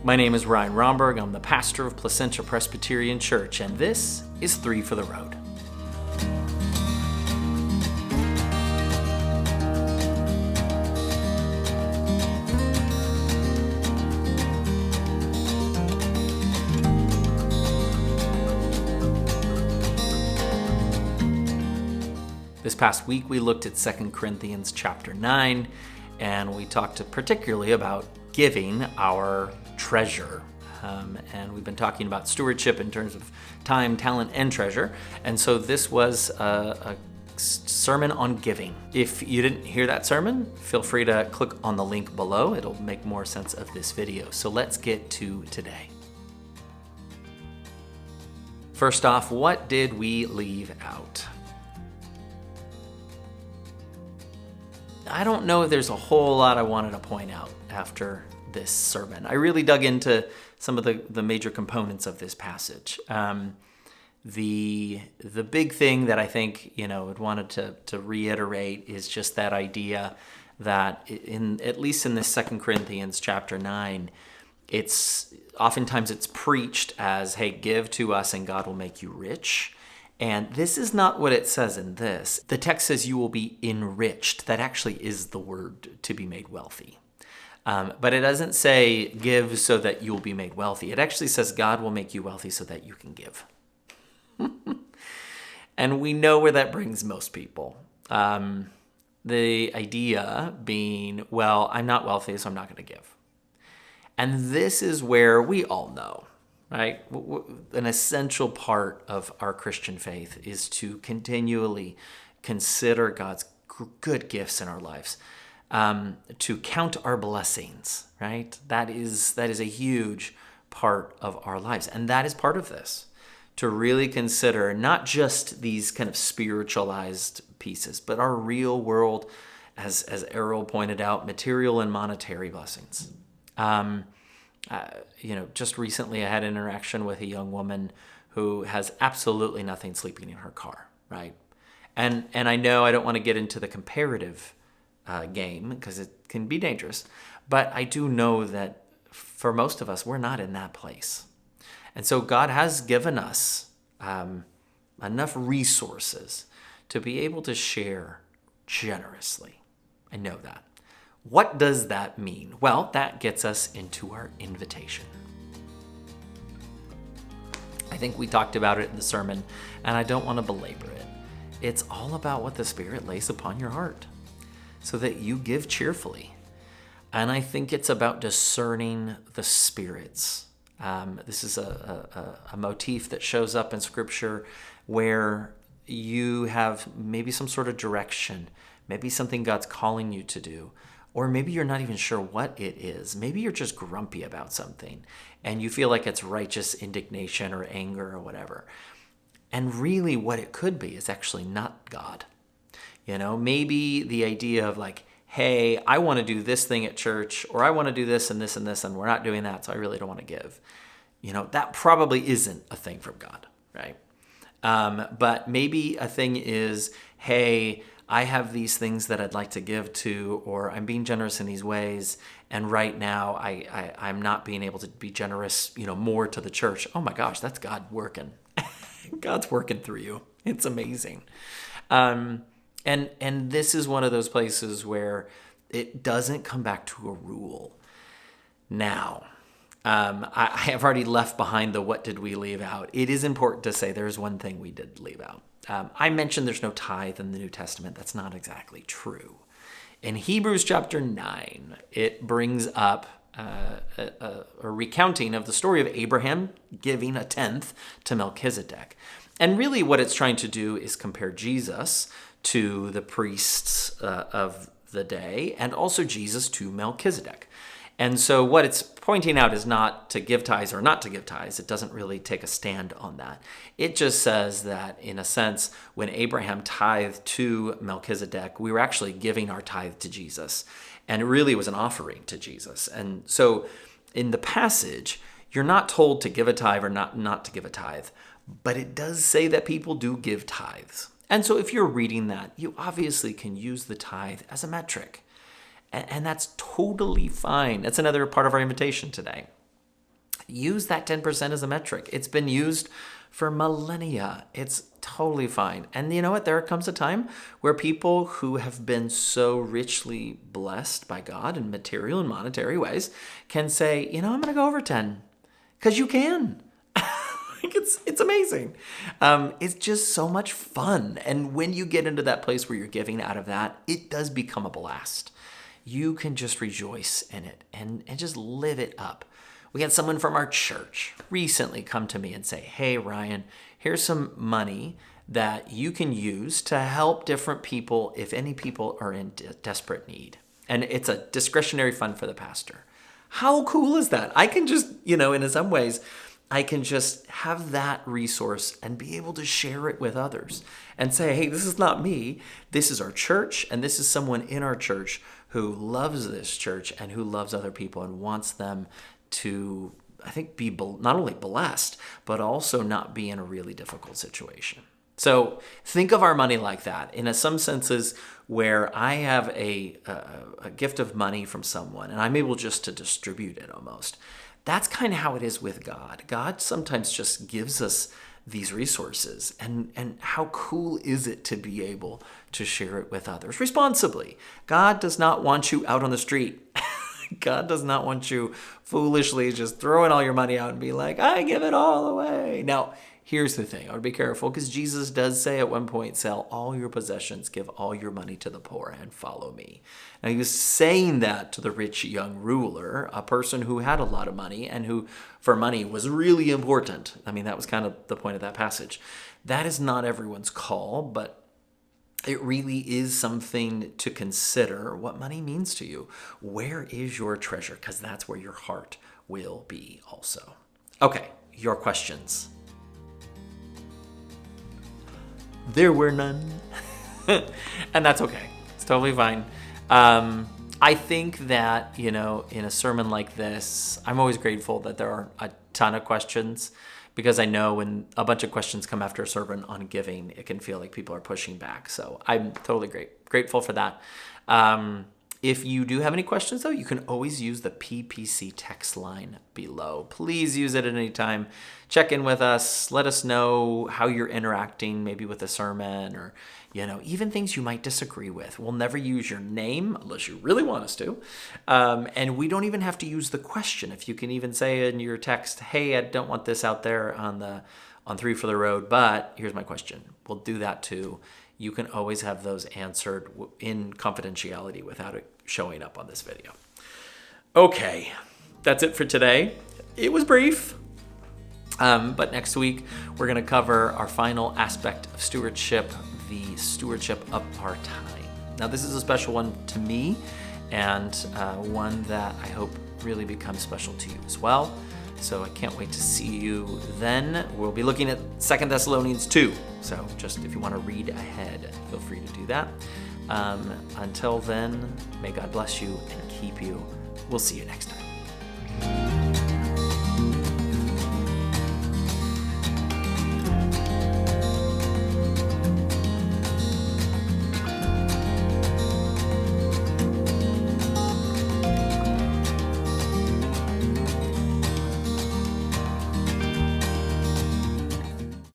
My name is Ryan Romberg. I'm the pastor of Placentia Presbyterian Church, and this is 3 for the Road. This past week, we looked at 2 Corinthians chapter 9, and we talked particularly about giving our treasure. And we've been talking about stewardship in terms of time, talent, and treasure. And so this was a sermon on giving. If you didn't hear that sermon, feel free to click on the link below. It'll make more sense of this video. So let's get to today. First off, what did we leave out? I don't know if there's a whole lot I wanted to point out after this sermon. I really dug into some of the major components of this passage. The big thing that I think, I'd wanted to reiterate is just that idea that at least in this 2 Corinthians chapter 9, oftentimes it's preached as, hey, give to us and God will make you rich. And this is not what it says in this. The text says you will be enriched. That actually is the word to be made wealthy. But it doesn't say give so that you'll be made wealthy. It actually says God will make you wealthy so that you can give. And we know where that brings most people. The idea being, well, I'm not wealthy, so I'm not going to give. And this is where we all know, right? An essential part of our Christian faith is to continually consider God's good gifts in our lives. To count our blessings, right? That is a huge part of our lives. And that is part of this, to really consider not just these kind of spiritualized pieces, but our real world, as Errol pointed out, material and monetary blessings. Just recently I had an interaction with a young woman who has absolutely nothing sleeping in her car, right? And I know I don't want to get into the comparative game because it can be dangerous, but I do know that for most of us, we're not in that place. And so God has given us enough resources to be able to share generously. I know that. What does that mean? Well, that gets us into our invitation. I think we talked about it in the sermon, and I don't want to belabor it. It's all about what the Spirit lays upon your heart, so that you give cheerfully. And I think it's about discerning the spirits. This is a motif that shows up in Scripture where you have maybe some sort of direction, maybe something God's calling you to do, or maybe you're not even sure what it is. Maybe you're just grumpy about something and you feel like it's righteous indignation or anger or whatever. And really what it could be is actually not God. Maybe the idea of like, hey, I want to do this thing at church, or I want to do this and this and this, and we're not doing that, so I really don't want to give. That probably isn't a thing from God, right? But maybe a thing is, hey, I have these things that I'd like to give to, or I'm being generous in these ways, and right now I'm not being able to be generous, more to the church. Oh my gosh, that's God working. God's working through you. It's amazing. And this is one of those places where it doesn't come back to a rule. Now, I have already left behind the what did we leave out. It is important to say there's one thing we did leave out. I mentioned there's no tithe in the New Testament. That's not exactly true. In Hebrews chapter 9, it brings up a recounting of the story of Abraham giving a tenth to Melchizedek. And really what it's trying to do is compare Jesus to the priests of the day, and also Jesus to Melchizedek. And so what it's pointing out is not to give tithes or not to give tithes. It doesn't really take a stand on that. It just says that, in a sense, when Abraham tithed to Melchizedek, we were actually giving our tithe to Jesus. And it really was an offering to Jesus. And so in the passage, you're not told to give a tithe or not to give a tithe, but it does say that people do give tithes. And so if you're reading that, you obviously can use the tithe as a metric. And that's totally fine. That's another part of our invitation today. Use that 10% as a metric. It's been used for millennia. It's totally fine. And you know what? There comes a time where people who have been so richly blessed by God in material and monetary ways can say, I'm going to go over 10 because you can. It's amazing. It's just so much fun. And when you get into that place where you're giving out of that, it does become a blast. You can just rejoice in it and just live it up. We had someone from our church recently come to me and say, hey, Ryan, here's some money that you can use to help different people if any people are in desperate need. And it's a discretionary fund for the pastor. How cool is that? I can just, in some ways, I can just have that resource and be able to share it with others and say, hey, this is not me. This is our church. And this is someone in our church who loves this church and who loves other people and wants them to, I think, be not only blessed, but also not be in a really difficult situation. So think of our money like that. In some senses where I have a gift of money from someone and I'm able just to distribute it almost. That's kind of how it is with God. God sometimes just gives us these resources. And how cool is it to be able to share it with others responsibly? God does not want you out on the street. God does not want you foolishly just throwing all your money out and be like, I give it all away. Now, here's the thing. I would be careful because Jesus does say at one point, sell all your possessions, give all your money to the poor and follow me. Now, he was saying that to the rich young ruler, a person who had a lot of money and who for money was really important. I mean, that was kind of the point of that passage. That is not everyone's call, but it really is something to consider what money means to you. Where is your treasure? Because that's where your heart will be also. Okay, your questions. There were none. And that's okay. It's totally fine. I think that, in a sermon like this, I'm always grateful that there are a ton of questions because I know when a bunch of questions come after a sermon on giving, it can feel like people are pushing back. So I'm totally grateful for that. If you do have any questions, though, you can always use the PPC Text Line below. Please use it at any time. Check in with us. Let us know how you're interacting, maybe with a sermon or, even things you might disagree with. We'll never use your name unless you really want us to. And we don't even have to use the question. If you can even say in your text, hey, I don't want this out there on 3 for the Road, but here's my question. We'll do that too. You can always have those answered in confidentiality without it showing up on this video. Okay, that's it for today. It was brief, but next week we're going to cover our final aspect of stewardship, the stewardship of our time. Now, this is a special one to me and one that I hope really becomes special to you as well. So I can't wait to see you then. We'll be looking at 2 Thessalonians 2. So just if you want to read ahead, feel free to do that. Until then, may God bless you and keep you. We'll see you next time.